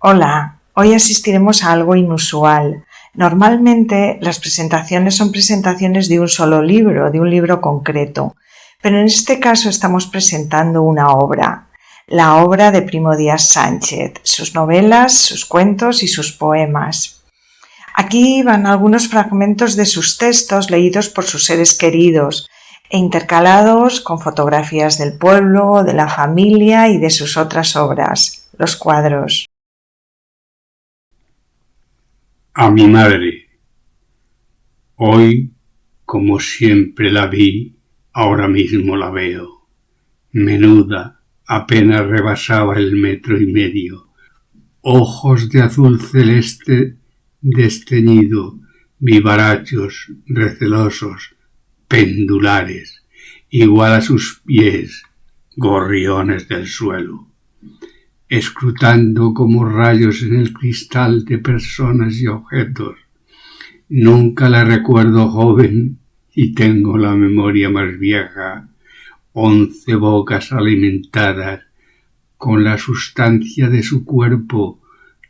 Hola, hoy asistiremos a algo inusual. Normalmente las presentaciones son presentaciones de un solo libro, de un libro concreto, pero en este caso estamos presentando una obra, la obra de Primo Díaz Sánchez, sus novelas, sus cuentos y sus poemas. Aquí van algunos fragmentos de sus textos leídos por sus seres queridos e intercalados con fotografías del pueblo, de la familia y de sus otras obras, los cuadros. A mi madre. Hoy, como siempre la vi, ahora mismo la veo. Menuda, apenas rebasaba el 1,5 metros. Ojos de azul celeste desteñido, vivarachos, recelosos, pendulares, igual a sus pies, gorriones del suelo, escrutando como rayos en el cristal de personas y objetos. Nunca la recuerdo joven y tengo la memoria más vieja. 11 bocas alimentadas con la sustancia de su cuerpo,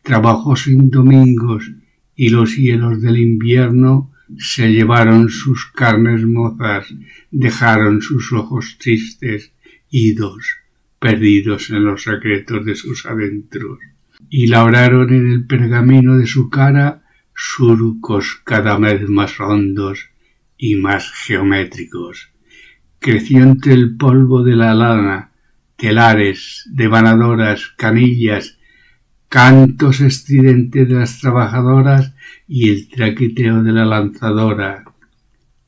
trabajó sin domingos y los hielos del invierno se llevaron sus carnes mozas, dejaron sus ojos tristes, idos, perdidos en los secretos de sus adentros, y labraron en el pergamino de su cara surcos cada vez más hondos y más geométricos. Creció entre el polvo de la lana, telares, devanadoras, canillas, cantos estridentes de las trabajadoras y el traqueteo de la lanzadora.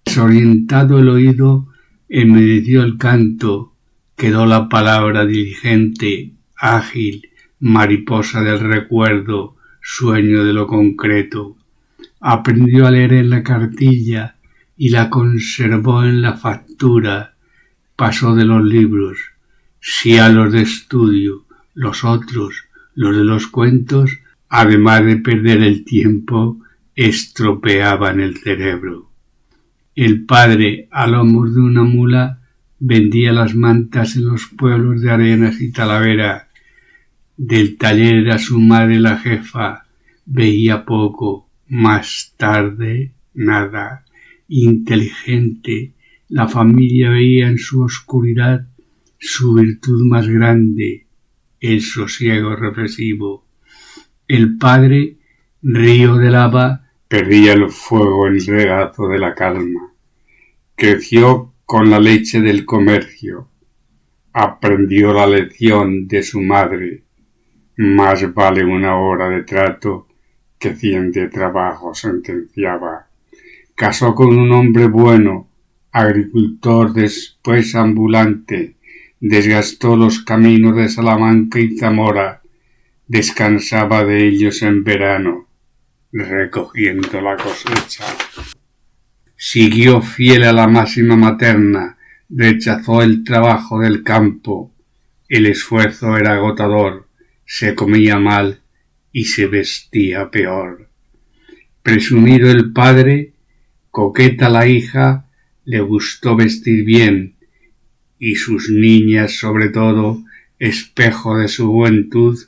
Desorientado el oído, enmudeció el canto, quedó la palabra diligente, ágil, mariposa del recuerdo, sueño de lo concreto. Aprendió a leer en la cartilla y la conservó en la factura. Pasó de los libros, sí a los de estudio, los otros, los de los cuentos, además de perder el tiempo, estropeaban el cerebro. El padre, a lomos de una mula, vendía las mantas en los pueblos de Arenas y Talavera. Del taller era su madre la jefa, veía poco, más tarde nada. Inteligente, la familia veía en su oscuridad su virtud más grande, el sosiego reflexivo. El padre, río de lava, perdía el fuego en el regazo de la calma. Creció con la leche del comercio. Aprendió la lección de su madre. Más vale una hora de trato que 100 de trabajo, sentenciaba. Casó con un hombre bueno, agricultor, después ambulante. Desgastó los caminos de Salamanca y Zamora. Descansaba de ellos en verano, recogiendo la cosecha. Siguió fiel a la máxima materna, rechazó el trabajo del campo. El esfuerzo era agotador, se comía mal y se vestía peor. Presumido el padre, coqueta la hija, le gustó vestir bien, y sus niñas, sobre todo, espejo de su juventud,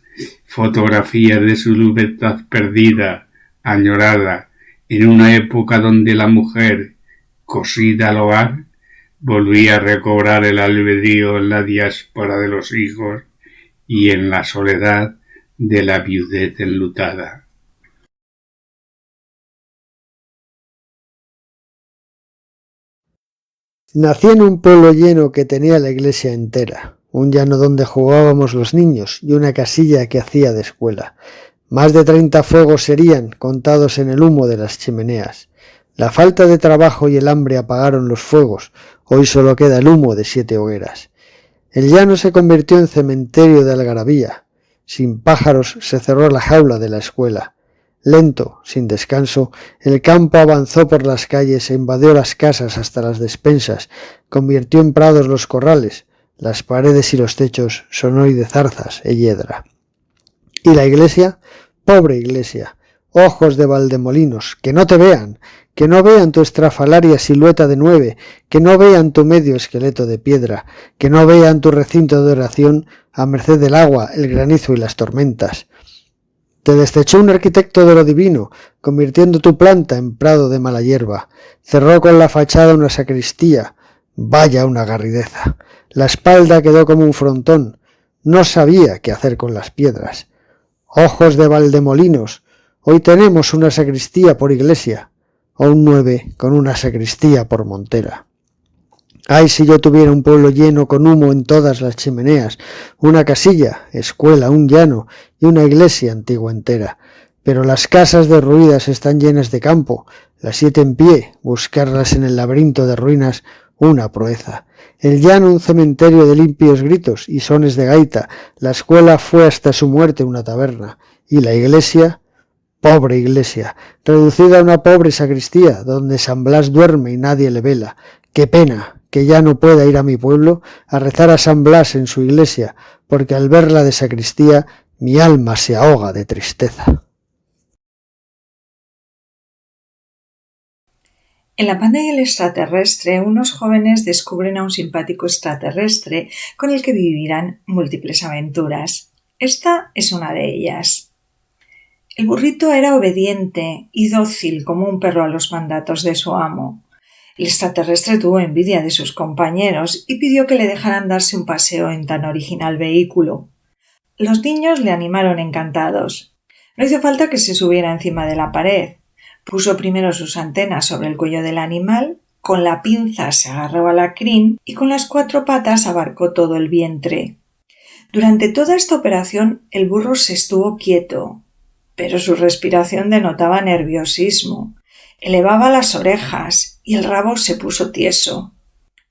fotografías de su libertad perdida, añorada, en una época donde la mujer, cosida al hogar, volvía a recobrar el albedrío en la diáspora de los hijos y en la soledad de la viudez enlutada. Nací en un pueblo lleno que tenía la iglesia entera, un llano donde jugábamos los niños y una casilla que hacía de escuela. Más de 30 fuegos serían, contados en el humo de las chimeneas. La falta de trabajo y el hambre apagaron los fuegos, hoy solo queda el humo de 7 hogueras. El llano se convirtió en cementerio de algarabía. Sin pájaros se cerró la jaula de la escuela. Lento, sin descanso, el campo avanzó por las calles e invadió las casas hasta las despensas, convirtió en prados los corrales, las paredes y los techos son hoy de zarzas e hiedra. Y la iglesia, pobre iglesia, ojos de Valdemolinos, que no te vean, que no vean tu estrafalaria silueta de 9, que no vean tu medio esqueleto de piedra, que no vean tu recinto de oración a merced del agua, el granizo y las tormentas. Te destechó un arquitecto de lo divino, convirtiendo tu planta en prado de mala hierba. Cerró con la fachada una sacristía. Vaya una garrideza. La espalda quedó como un frontón. No sabía qué hacer con las piedras. Ojos de Valdemolinos. Hoy tenemos una sacristía por iglesia. O un 9 con una sacristía por montera. Ay, si yo tuviera un pueblo lleno con humo en todas las chimeneas, una casilla, escuela, un llano y una iglesia antigua entera. Pero las casas derruidas están llenas de campo, las 7 en pie, buscarlas en el laberinto de ruinas, una proeza. El llano un cementerio de limpios gritos y sones de gaita, la escuela fue hasta su muerte una taberna, y la iglesia, pobre iglesia, reducida a una pobre sacristía, donde San Blas duerme y nadie le vela. ¡Qué pena! Que ya no pueda ir a mi pueblo a rezar a San Blas en su iglesia, porque al verla de sacristía mi alma se ahoga de tristeza. En La Panda y el extraterrestre, unos jóvenes descubren a un simpático extraterrestre con el que vivirán múltiples aventuras. Esta es una de ellas. El burrito era obediente y dócil como un perro a los mandatos de su amo. El extraterrestre tuvo envidia de sus compañeros y pidió que le dejaran darse un paseo en tan original vehículo. Los niños le animaron encantados. No hizo falta que se subiera encima de la pared. Puso primero sus antenas sobre el cuello del animal, con la pinza se agarró a la crin y con las 4 patas abarcó todo el vientre. Durante toda esta operación el burro se estuvo quieto, pero su respiración denotaba nerviosismo. Elevaba las orejas y el rabo se puso tieso.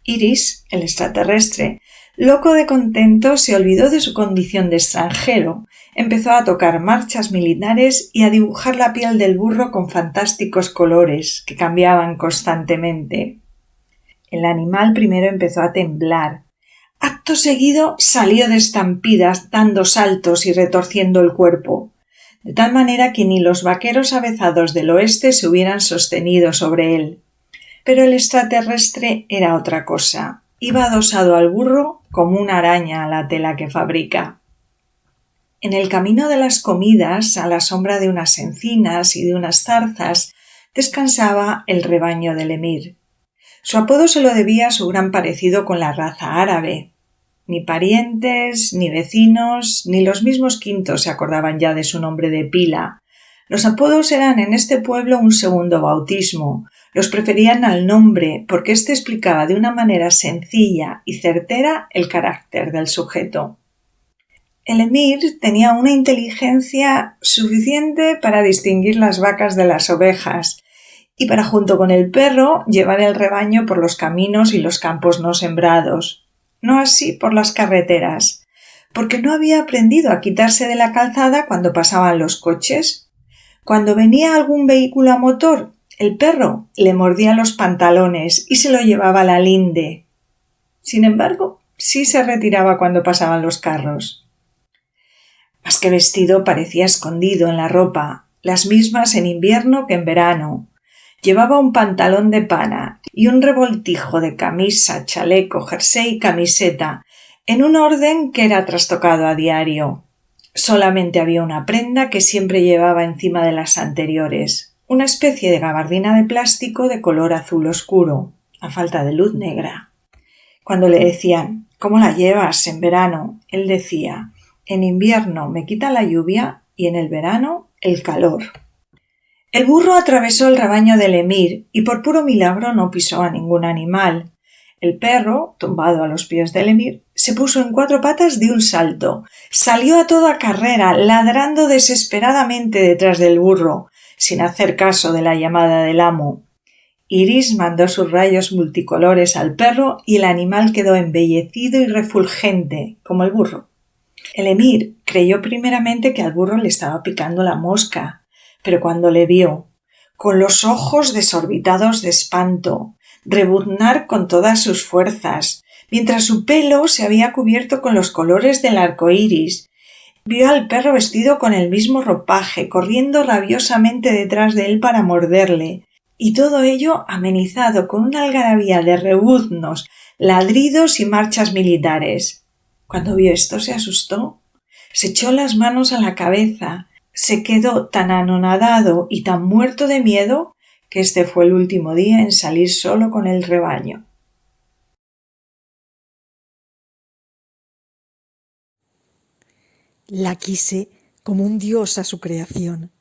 Iris, el extraterrestre, loco de contento, se olvidó de su condición de extranjero, empezó a tocar marchas militares y a dibujar la piel del burro con fantásticos colores que cambiaban constantemente. El animal primero empezó a temblar. Acto seguido salió de estampidas, dando saltos y retorciendo el cuerpo, de tal manera que ni los vaqueros avezados del oeste se hubieran sostenido sobre él. Pero el extraterrestre era otra cosa. Iba adosado al burro como una araña a la tela que fabrica. En el camino de las comidas, a la sombra de unas encinas y de unas zarzas, descansaba el rebaño del emir. Su apodo se lo debía a su gran parecido con la raza árabe. Ni parientes, ni vecinos, ni los mismos quintos se acordaban ya de su nombre de pila. Los apodos eran en este pueblo un segundo bautismo. Los preferían al nombre porque éste explicaba de una manera sencilla y certera el carácter del sujeto. El emir tenía una inteligencia suficiente para distinguir las vacas de las ovejas y para, junto con el perro, llevar el rebaño por los caminos y los campos no sembrados. No así por las carreteras, porque no había aprendido a quitarse de la calzada cuando pasaban los coches. Cuando venía algún vehículo a motor, el perro le mordía los pantalones y se lo llevaba a la linde. Sin embargo, sí se retiraba cuando pasaban los carros. Más que vestido, parecía escondido en la ropa, las mismas en invierno que en verano. Llevaba un pantalón de pana y un revoltijo de camisa, chaleco, jersey y camiseta, en un orden que era trastocado a diario. Solamente había una prenda que siempre llevaba encima de las anteriores, una especie de gabardina de plástico de color azul oscuro, a falta de luz negra. Cuando le decían «¿Cómo la llevas en verano?», él decía «En invierno me quita la lluvia y en el verano el calor». El burro atravesó el rebaño del emir y por puro milagro no pisó a ningún animal. El perro, tumbado a los pies del emir, se puso en 4 patas de un salto. Salió a toda carrera, ladrando desesperadamente detrás del burro, sin hacer caso de la llamada del amo. Iris mandó sus rayos multicolores al perro y el animal quedó embellecido y refulgente, como el burro. El emir creyó primeramente que al burro le estaba picando la mosca, pero cuando le vio, con los ojos desorbitados de espanto, rebuznar con todas sus fuerzas, mientras su pelo se había cubierto con los colores del arco iris, vio al perro vestido con el mismo ropaje, corriendo rabiosamente detrás de él para morderle, y todo ello amenizado con una algarabía de rebuznos, ladridos y marchas militares. Cuando vio esto se asustó, se echó las manos a la cabeza, se quedó tan anonadado y tan muerto de miedo que este fue el último día en salir solo con el rebaño. La quise como un dios a su creación.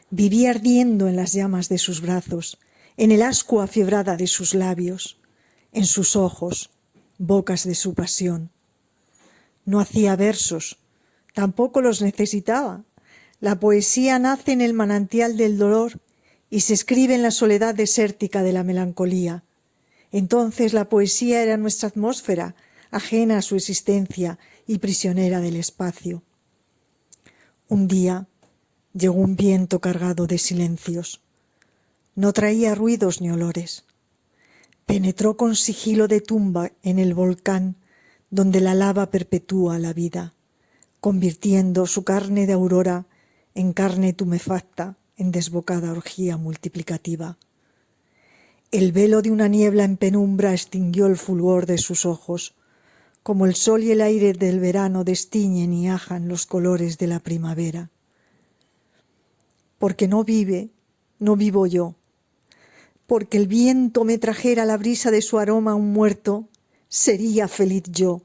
Vivía ardiendo en las llamas de sus brazos, en el ascua afiebrada de sus labios, en sus ojos, bocas de su pasión. No hacía versos, tampoco los necesitaba. La poesía nace en el manantial del dolor y se escribe en la soledad desértica de la melancolía. Entonces la poesía era nuestra atmósfera, ajena a su existencia y prisionera del espacio. Un día llegó un viento cargado de silencios. No traía ruidos ni olores. Penetró con sigilo de tumba en el volcán donde la lava perpetúa la vida, convirtiendo su carne de aurora en carne tumefacta, en desbocada orgía multiplicativa. El velo de una niebla en penumbra extinguió el fulgor de sus ojos, como el sol y el aire del verano destiñen y ajan los colores de la primavera. Porque no vive, no vivo yo. Porque el viento me trajera la brisa de su aroma a un muerto, sería feliz yo.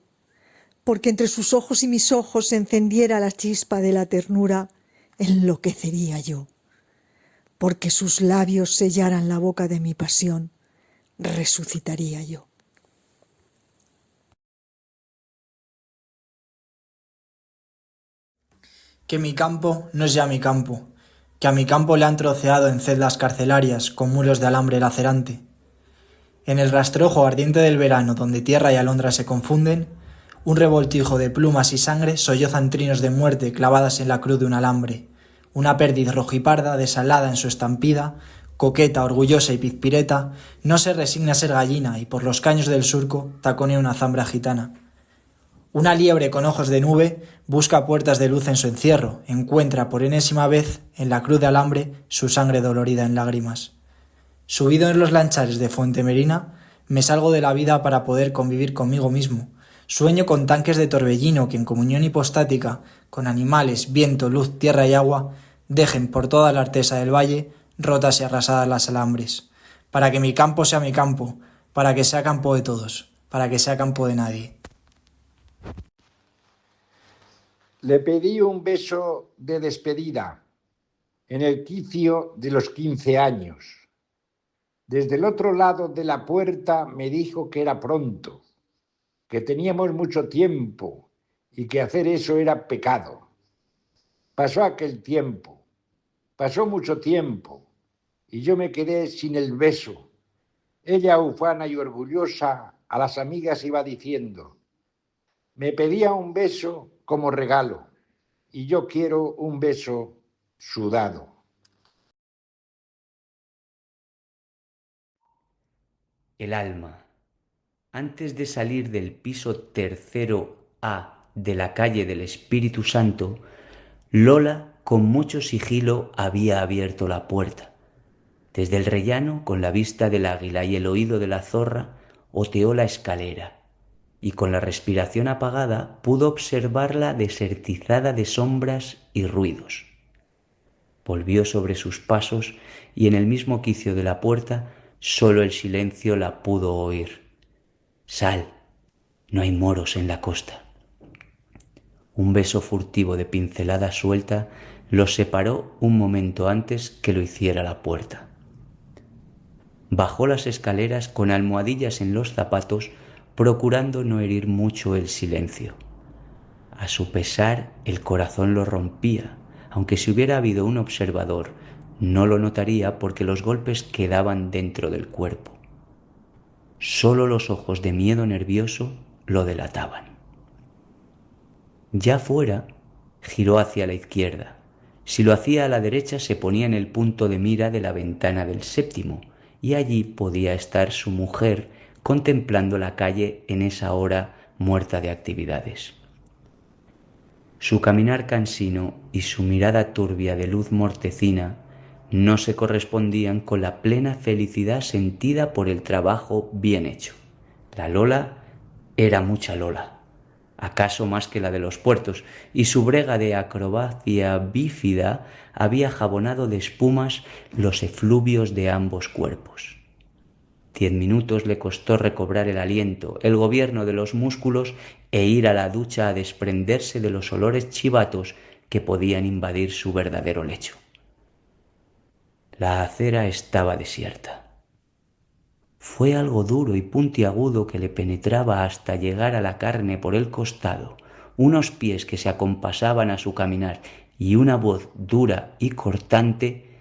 Porque entre sus ojos y mis ojos se encendiera la chispa de la ternura, enloquecería yo. Porque sus labios sellaran la boca de mi pasión, resucitaría yo. Que mi campo no es ya mi campo, que a mi campo le han troceado en celdas carcelarias con muros de alambre lacerante. En el rastrojo ardiente del verano, donde tierra y alondra se confunden, un revoltijo de plumas y sangre sollozan trinos de muerte clavadas en la cruz de un alambre. Una perdiz rojiparda, desalada en su estampida, coqueta, orgullosa y pizpireta, no se resigna a ser gallina y por los caños del surco taconea una zambra gitana. Una liebre con ojos de nube busca puertas de luz en su encierro, encuentra por enésima vez en la cruz de alambre su sangre dolorida en lágrimas. Subido en los lanchares de Fuentemerina, me salgo de la vida para poder convivir conmigo mismo. Sueño con tanques de torbellino que en comunión hipostática, con animales, viento, luz, tierra y agua, dejen por toda la artesa del valle rotas y arrasadas las alambres. Para que mi campo sea mi campo, para que sea campo de todos, para que sea campo de nadie. Le pedí un beso de despedida en el quicio de los 15 años. Desde el otro lado de la puerta me dijo que era pronto, que teníamos mucho tiempo y que hacer eso era pecado. Pasó aquel tiempo, pasó mucho tiempo y yo me quedé sin el beso. Ella, ufana y orgullosa, a las amigas iba diciendo: me pedía un beso como regalo y yo quiero un beso sudado. El alma. Antes de salir del piso tercero A de la calle del Espíritu Santo, Lola con mucho sigilo había abierto la puerta. Desde el rellano, con la vista del águila y el oído de la zorra, oteó la escalera y con la respiración apagada pudo observarla desertizada de sombras y ruidos. Volvió sobre sus pasos y en el mismo quicio de la puerta solo el silencio la pudo oír. Sal, no hay moros en la costa. Un beso furtivo de pincelada suelta los separó un momento antes que lo hiciera la puerta. Bajó las escaleras con almohadillas en los zapatos, procurando no herir mucho el silencio. A su pesar, el corazón lo rompía, aunque si hubiera habido un observador, no lo notaría porque los golpes quedaban dentro del cuerpo. Solo los ojos de miedo nervioso lo delataban. Ya fuera, giró hacia la izquierda. Si lo hacía a la derecha, se ponía en el punto de mira de la ventana del séptimo, y allí podía estar su mujer contemplando la calle en esa hora muerta de actividades. Su caminar cansino y su mirada turbia de luz mortecina no se correspondían con la plena felicidad sentida por el trabajo bien hecho. La Lola era mucha Lola. acaso más que la de los puertos, y su brega de acrobacia bífida había jabonado de espumas los efluvios de ambos cuerpos. 10 minutos le costó recobrar el aliento, el gobierno de los músculos e ir a la ducha a desprenderse de los olores chivatos que podían invadir su verdadero lecho. La acera estaba desierta. Fue algo duro y puntiagudo que le penetraba hasta llegar a la carne por el costado, unos pies que se acompasaban a su caminar y una voz dura y cortante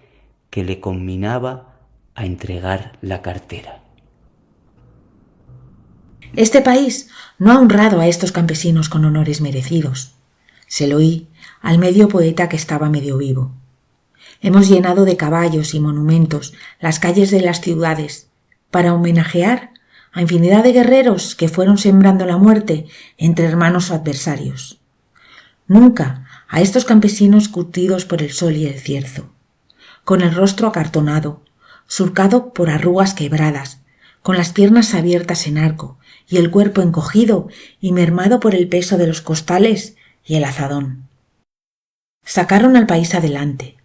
que le conminaba a entregar la cartera. Este país no ha honrado a estos campesinos con honores merecidos. Se lo oí al medio poeta que estaba medio vivo. Hemos llenado de caballos y monumentos las calles de las ciudades para homenajear a infinidad de guerreros que fueron sembrando la muerte entre hermanos o adversarios. Nunca a estos campesinos curtidos por el sol y el cierzo, con el rostro acartonado, surcado por arrugas quebradas, con las piernas abiertas en arco y el cuerpo encogido y mermado por el peso de los costales y el azadón. Sacaron al país adelante,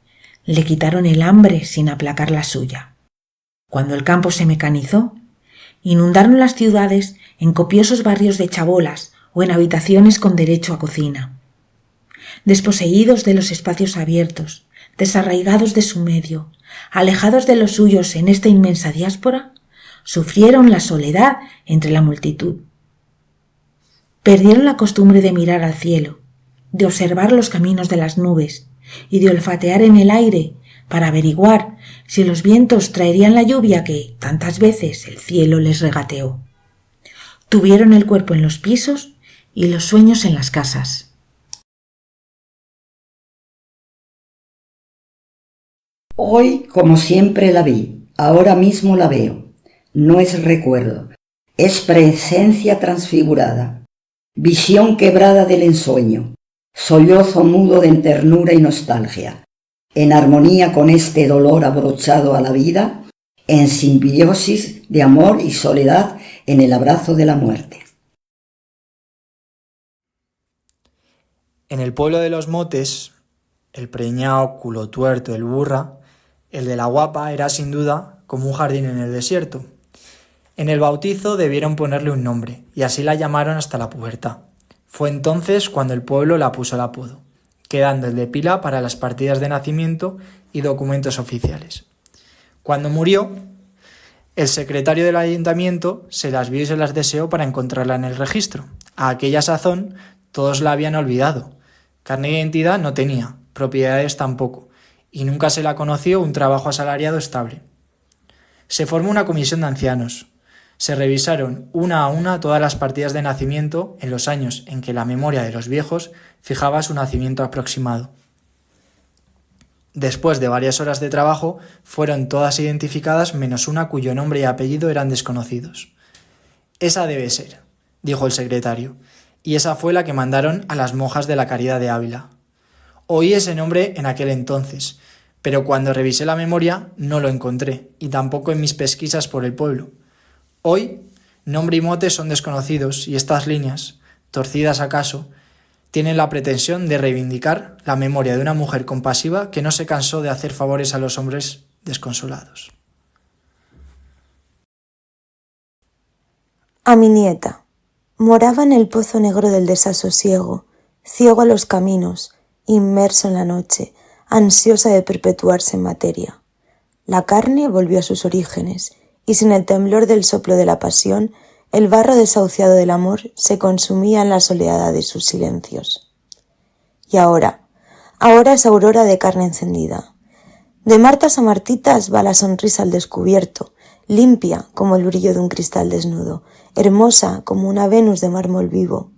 le quitaron el hambre sin aplacar la suya. Cuando el campo se mecanizó, inundaron las ciudades en copiosos barrios de chabolas o en habitaciones con derecho a cocina. Desposeídos de los espacios abiertos, desarraigados de su medio, alejados de los suyos en esta inmensa diáspora, sufrieron la soledad entre la multitud. Perdieron la costumbre de mirar al cielo, de observar los caminos de las nubes y de olfatear en el aire para averiguar si los vientos traerían la lluvia que tantas veces el cielo les regateó. Tuvieron el cuerpo en los pisos y los sueños en las casas. Hoy, como siempre la vi, ahora mismo la veo. No es recuerdo, es presencia transfigurada, visión quebrada del ensueño, sollozo mudo de ternura y nostalgia, en armonía con este dolor abrochado a la vida, en simbiosis de amor y soledad en el abrazo de la muerte. En el pueblo de los Motes, el preñao, culo tuerto, el burra, el de la guapa era sin duda como un jardín en el desierto. En el bautizo debieron ponerle un nombre, y así la llamaron hasta la pubertad. Fue entonces cuando el pueblo la puso el apodo, quedando el de pila para las partidas de nacimiento y documentos oficiales. Cuando murió, el secretario del ayuntamiento se las vio y se las deseó para encontrarla en el registro. A aquella sazón todos la habían olvidado. Carne de identidad no tenía, propiedades tampoco, y nunca se la conoció un trabajo asalariado estable. Se formó una comisión de ancianos. Se revisaron una a una todas las partidas de nacimiento en los años en que la memoria de los viejos fijaba su nacimiento aproximado. Después de varias horas de trabajo, fueron todas identificadas menos una cuyo nombre y apellido eran desconocidos. «Esa debe ser», dijo el secretario, y esa fue la que mandaron a las monjas de la Caridad de Ávila. Oí ese nombre en aquel entonces, pero cuando revisé la memoria no lo encontré, y tampoco en mis pesquisas por el pueblo. Hoy, nombre y mote son desconocidos y estas líneas, torcidas acaso, tienen la pretensión de reivindicar la memoria de una mujer compasiva que no se cansó de hacer favores a los hombres desconsolados. A mi nieta. Moraba en el pozo negro del desasosiego, ciego a los caminos, inmerso en la noche, ansiosa de perpetuarse en materia. La carne volvió a sus orígenes, y sin el temblor del soplo de la pasión, el barro desahuciado del amor se consumía en la soleada de sus silencios. Y ahora es aurora de carne encendida. De martas a martitas va la sonrisa al descubierto, limpia como el brillo de un cristal desnudo, hermosa como una Venus de mármol vivo.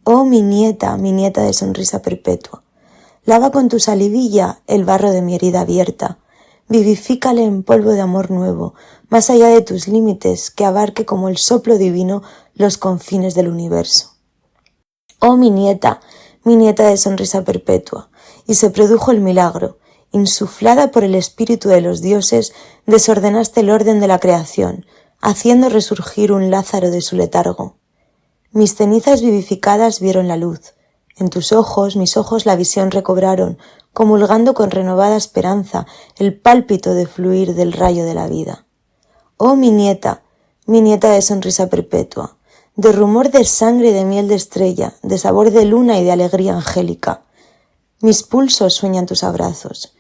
Oh, mi nieta de sonrisa perpetua, lava con tu salivilla el barro de mi herida abierta, vivifícale en polvo de amor nuevo, más allá de tus límites, que abarque como el soplo divino los confines del universo. Oh, mi nieta de sonrisa perpetua, y se produjo el milagro. Insuflada por el espíritu de los dioses, desordenaste el orden de la creación, haciendo resurgir un Lázaro de su letargo. Mis cenizas vivificadas vieron la luz. En tus ojos, mis ojos la visión recobraron, comulgando con renovada esperanza el pálpito de fluir del rayo de la vida. Oh mi nieta de sonrisa perpetua, de rumor de sangre y de miel de estrella, de sabor de luna y de alegría angélica. Mis pulsos sueñan tus abrazos,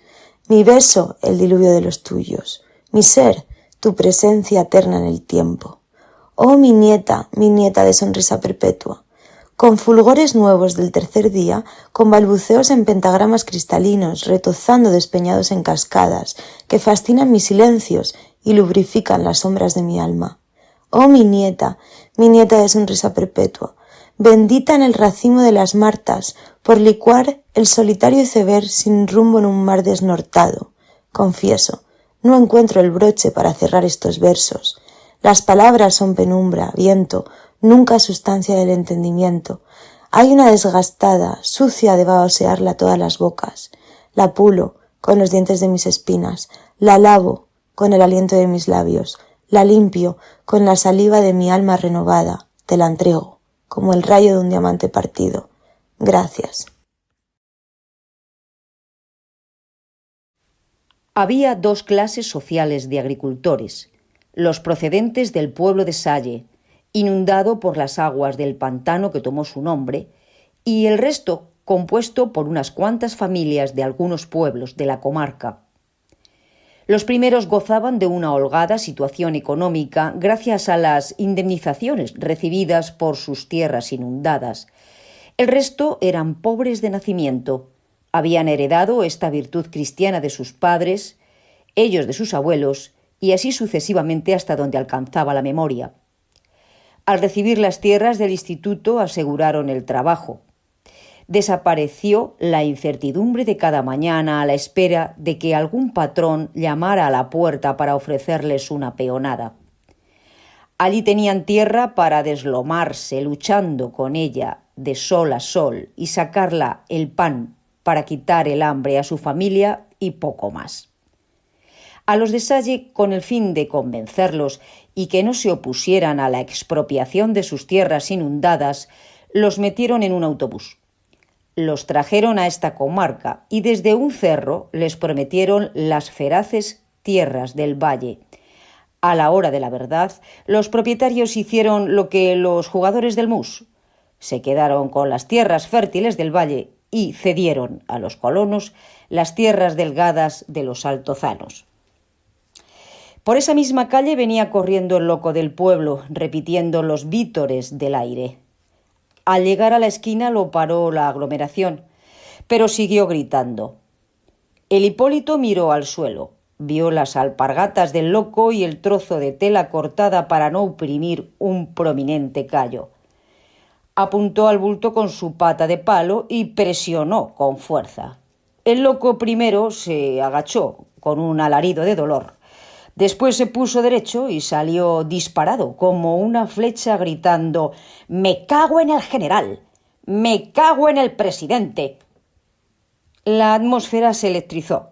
mi beso el diluvio de los tuyos, mi ser tu presencia eterna en el tiempo. Oh mi nieta de sonrisa perpetua, con fulgores nuevos del tercer día, con balbuceos en pentagramas cristalinos, retozando despeñados en cascadas, que fascinan mis silencios y lubrifican las sombras de mi alma. Oh mi nieta de sonrisa perpetua, bendita en el racimo de las martas, por licuar el solitario iceberg sin rumbo en un mar desnortado. Confieso, no encuentro el broche para cerrar estos versos. Las palabras son penumbra, viento, nunca sustancia del entendimiento. Hay una desgastada, sucia de babosearla todas las bocas. La pulo con los dientes de mis espinas, la lavo con el aliento de mis labios, la limpio con la saliva de mi alma renovada, te la entrego, como el rayo de un diamante partido. Gracias. Había dos clases sociales de agricultores, los procedentes del pueblo de Salle, inundado por las aguas del pantano que tomó su nombre, y el resto compuesto por unas cuantas familias de algunos pueblos de la comarca. Los primeros gozaban de una holgada situación económica gracias a las indemnizaciones recibidas por sus tierras inundadas. El resto eran pobres de nacimiento. Habían heredado esta virtud cristiana de sus padres, ellos de sus abuelos, y así sucesivamente hasta donde alcanzaba la memoria. Al recibir las tierras del instituto aseguraron el trabajo. Desapareció la incertidumbre de cada mañana a la espera de que algún patrón llamara a la puerta para ofrecerles una peonada. Allí tenían tierra para deslomarse, luchando con ella de sol a sol y sacarla el pan para quitar el hambre a su familia y poco más. A los de Salle, con el fin de convencerlos y que no se opusieran a la expropiación de sus tierras inundadas, los metieron en un autobús. Los trajeron a esta comarca y desde un cerro les prometieron las feraces tierras del valle. A la hora de la verdad, los propietarios hicieron lo que los jugadores del mus. Se quedaron con las tierras fértiles del valle y cedieron a los colonos las tierras delgadas de los altozanos. Por esa misma calle venía corriendo el loco del pueblo, repitiendo los vítores del aire. Al llegar a la esquina lo paró la aglomeración, pero siguió gritando. El Hipólito miró al suelo, vio las alpargatas del loco y el trozo de tela cortada para no oprimir un prominente callo. Apuntó al bulto con su pata de palo y presionó con fuerza. El loco primero se agachó con un alarido de dolor. Después se puso derecho y salió disparado como una flecha gritando «¡Me cago en el general! ¡Me cago en el presidente!». La atmósfera se electrizó.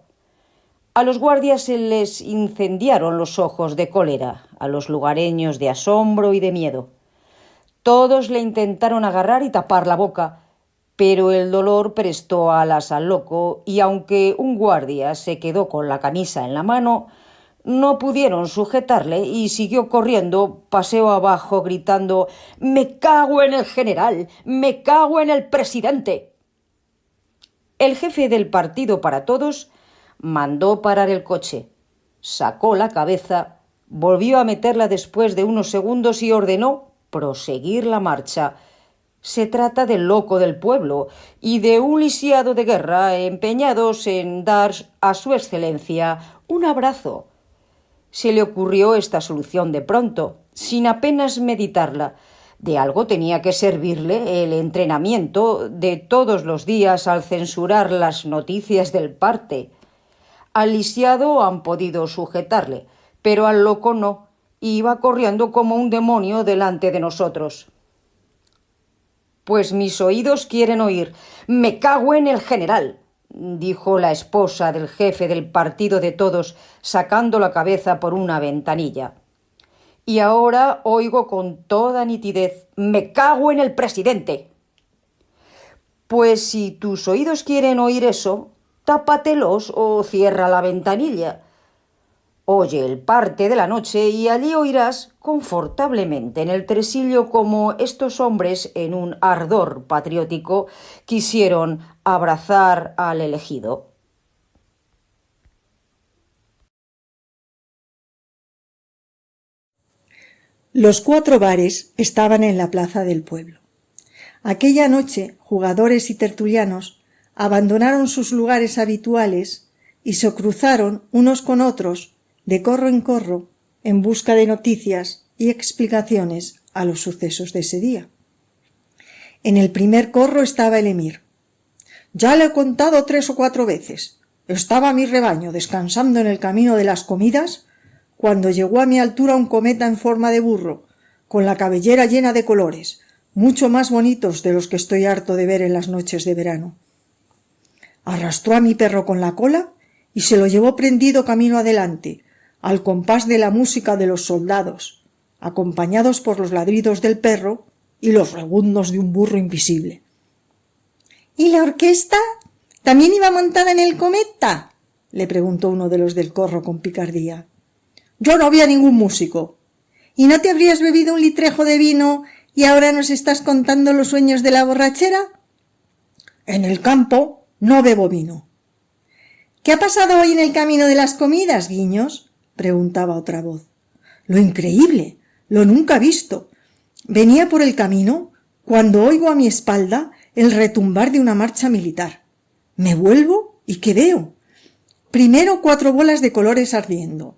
A los guardias se les incendiaron los ojos de cólera, a los lugareños de asombro y de miedo. Todos le intentaron agarrar y tapar la boca, pero el dolor prestó alas al loco y aunque un guardia se quedó con la camisa en la mano, no pudieron sujetarle y siguió corriendo paseo abajo gritando «¡Me cago en el general! ¡Me cago en el presidente!». El jefe del Partido para Todos mandó parar el coche, sacó la cabeza, volvió a meterla después de unos segundos y ordenó proseguir la marcha. Se trata del loco del pueblo y de un lisiado de guerra empeñados en dar a su excelencia un abrazo. Se le ocurrió esta solución de pronto, sin apenas meditarla. De algo tenía que servirle el entrenamiento de todos los días al censurar las noticias del parte. Al lisiado han podido sujetarle, pero al loco no, y iba corriendo como un demonio delante de nosotros. «Pues mis oídos quieren oír. ¡Me cago en el general!», dijo la esposa del jefe del Partido de Todos, sacando la cabeza por una ventanilla. y ahora oigo con toda nitidez: ¡me cago en el presidente! Pues si tus oídos quieren oír eso, tápatelos o cierra la ventanilla. Oye el parte de la noche y allí oirás confortablemente en el tresillo como estos hombres, en un ardor patriótico, quisieron abrazar al elegido. Los 4 bares estaban en la plaza del pueblo. Aquella noche, jugadores y tertulianos abandonaron sus lugares habituales y se cruzaron unos con otros, de corro en corro, en busca de noticias y explicaciones a los sucesos de ese día. En el primer corro estaba el emir. «Ya lo he contado 3 o 4 veces. Estaba mi rebaño descansando en el camino de las comidas cuando llegó a mi altura un cometa en forma de burro, con la cabellera llena de colores, mucho más bonitos de los que estoy harto de ver en las noches de verano. Arrastró a mi perro con la cola y se lo llevó prendido camino adelante, al compás de la música de los soldados, acompañados por los ladridos del perro y los rebuznos de un burro invisible». «¿Y la orquesta también iba montada en el cometa?», le preguntó uno de los del corro con picardía. «Yo no vi a ningún músico». «¿Y no te habrías bebido un litrejo de vino y ahora nos estás contando los sueños de la borrachera?» «En el campo no bebo vino». «¿Qué ha pasado hoy en el camino de las comidas, guiños?», preguntaba otra voz. «Lo increíble, lo nunca visto. Venía por el camino cuando oigo a mi espalda el retumbar de una marcha militar. Me vuelvo y ¿qué veo? Primero 4 bolas de colores ardiendo.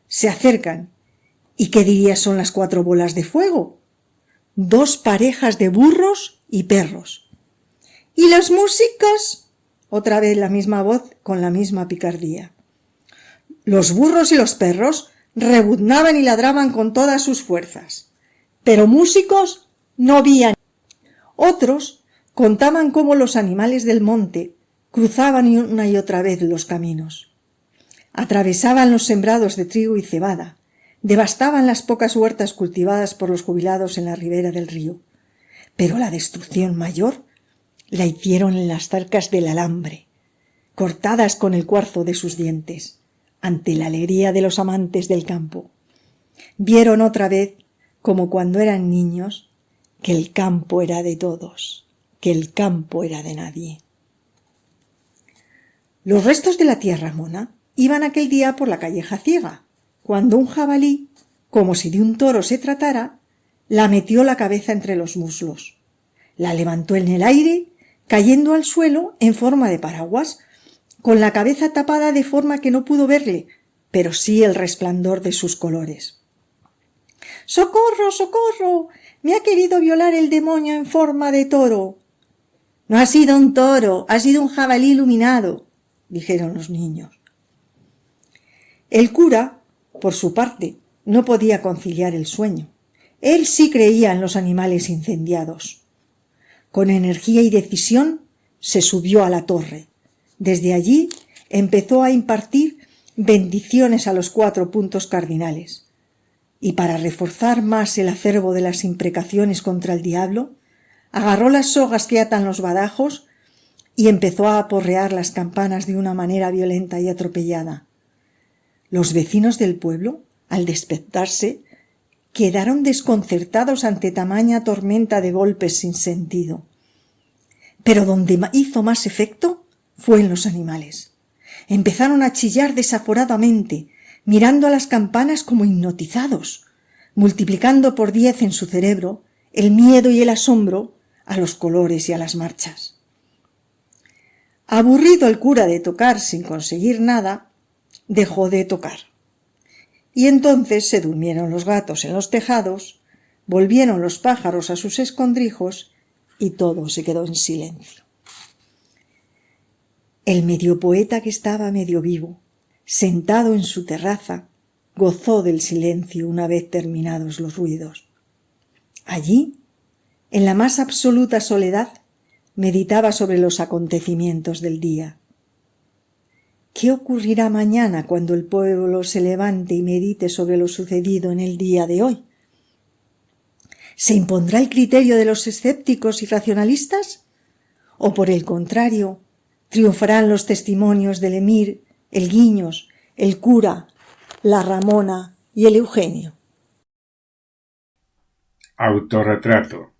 Se acercan. ¿Y qué dirías son las 4 bolas de fuego? 2 parejas de burros y perros». «¿Y los músicos?», otra vez la misma voz con la misma picardía. «Los burros y los perros rebuznaban y ladraban con todas sus fuerzas, pero músicos no había». Otros contaban cómo los animales del monte cruzaban una y otra vez los caminos. Atravesaban los sembrados de trigo y cebada, devastaban las pocas huertas cultivadas por los jubilados en la ribera del río, pero la destrucción mayor la hicieron en las zarcas del alambre, cortadas con el cuarzo de sus dientes, ante la alegría de los amantes del campo. Vieron otra vez, como cuando eran niños, que el campo era de todos, que el campo era de nadie. Los restos de la tierra mona iban aquel día por la calleja ciega, cuando un jabalí, como si de un toro se tratara, la metió la cabeza entre los muslos, la levantó en el aire, cayendo al suelo en forma de paraguas, con la cabeza tapada de forma que no pudo verle, pero sí el resplandor de sus colores. «¡Socorro, socorro! Me ha querido violar el demonio en forma de toro». «No ha sido un toro, ha sido un jabalí iluminado», dijeron los niños. El cura, por su parte, no podía conciliar el sueño. Él sí creía en los animales incendiados. Con energía y decisión se subió a la torre. Desde allí empezó a impartir bendiciones a los 4 puntos cardinales. Y para reforzar más el acervo de las imprecaciones contra el diablo, agarró las sogas que atan los badajos y empezó a aporrear las campanas de una manera violenta y atropellada. Los vecinos del pueblo, al despertarse, quedaron desconcertados ante tamaña tormenta de golpes sin sentido. Pero donde hizo más efecto fue en los animales. Empezaron a chillar desaforadamente, mirando a las campanas como hipnotizados, multiplicando por 10 en su cerebro el miedo y el asombro a los colores y a las marchas. Aburrido el cura de tocar sin conseguir nada, dejó de tocar. Y entonces se durmieron los gatos en los tejados, volvieron los pájaros a sus escondrijos y todo se quedó en silencio. El medio poeta, que estaba medio vivo, sentado en su terraza, gozó del silencio una vez terminados los ruidos. Allí, en la más absoluta soledad, meditaba sobre los acontecimientos del día. «¿Qué ¿qué ocurrirá mañana cuando el pueblo se levante y medite sobre lo sucedido en el día de hoy? ¿Se impondrá el criterio de los escépticos y racionalistas? ¿O por el contrario, triunfarán los testimonios del emir, el Guiños, el cura, la Ramona y el Eugenio? Autorretrato.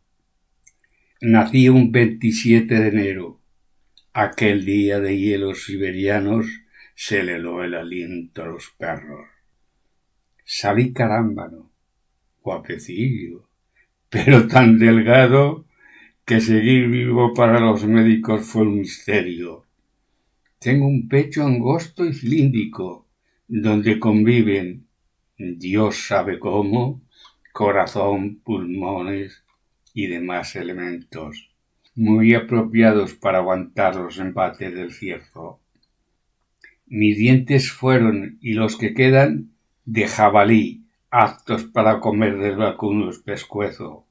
Nací un 27 de enero. Aquel día de hielos siberianos se le heló el aliento a los perros. Salí carámbano, guapecillo, pero tan delgado que seguir vivo para los médicos fue un misterio. Tengo un pecho angosto y cilíndrico, donde conviven, Dios sabe cómo, corazón, pulmones y demás elementos, muy apropiados para aguantar los embates del cierzo. Mis dientes fueron, y los que quedan, de jabalí, aptos para comer del vacuno pescuezo.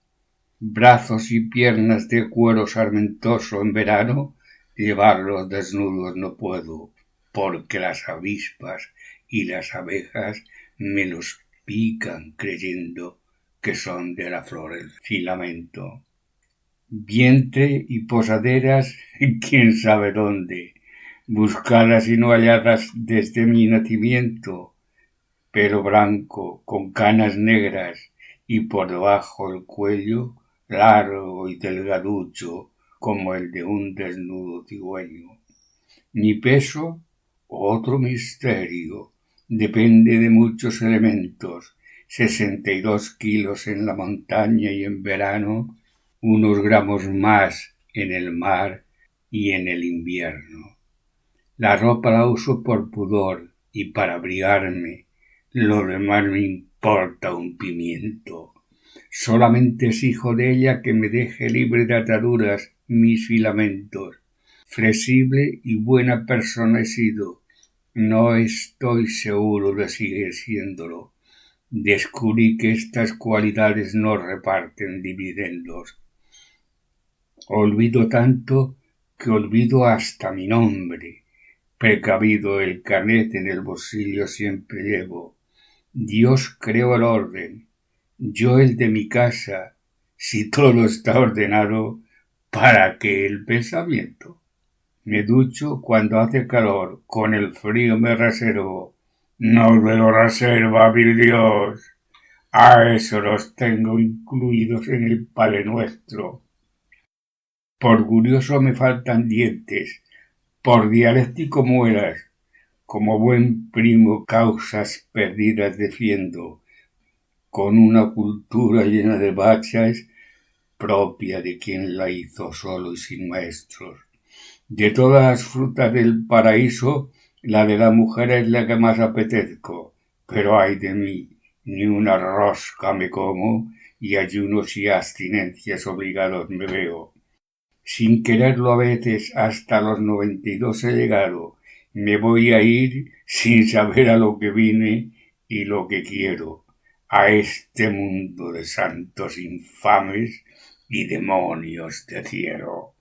Brazos y piernas de cuero sarmentoso en verano, llevarlos desnudos no puedo, porque las avispas y las abejas me los pican creyendo que son de la flor el filamento. Vientre y posaderas, quién sabe dónde, buscadas y no halladas desde mi nacimiento, pero blanco, con canas negras, y por debajo el cuello largo y delgaducho, como el de un desnudo cigüeño. Mi peso, otro misterio, depende de muchos elementos, 62 kilos en la montaña y en verano, unos gramos más en el mar y en el invierno. La ropa la uso por pudor y para abrigarme, lo demás me importa un pimiento. Solamente exijo de ella que me deje libre de ataduras mis filamentos. Flexible y buena persona he sido, no estoy seguro de seguir siéndolo. Descubrí que estas cualidades no reparten dividendos. Olvido tanto que olvido hasta mi nombre. Precavido el carnet en el bolsillo siempre llevo. Dios creó el orden, yo el de mi casa. Si todo está ordenado, ¿para qué el pensamiento? Me ducho cuando hace calor, con el frío me reservo. No me lo reserva mi Dios. A eso los tengo incluidos en el Padre Nuestro. Por curioso me faltan dientes, por dialéctico muelas, como buen primo causas perdidas defiendo, con una cultura llena de bachas propia de quien la hizo solo y sin maestros. De todas las frutas del paraíso, la de la mujer es la que más apetezco, pero ay de mí, ni una rosca me como, y ayunos y abstinencias obligados me veo. Sin quererlo a veces hasta los 92 he llegado, me voy a ir sin saber a lo que vine y lo que quiero, a este mundo de santos infames y demonios de cielo.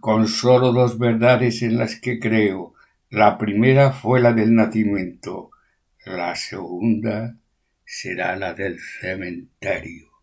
Con solo 2 verdades en las que creo, la primera fue la del nacimiento, la segunda será la del cementerio.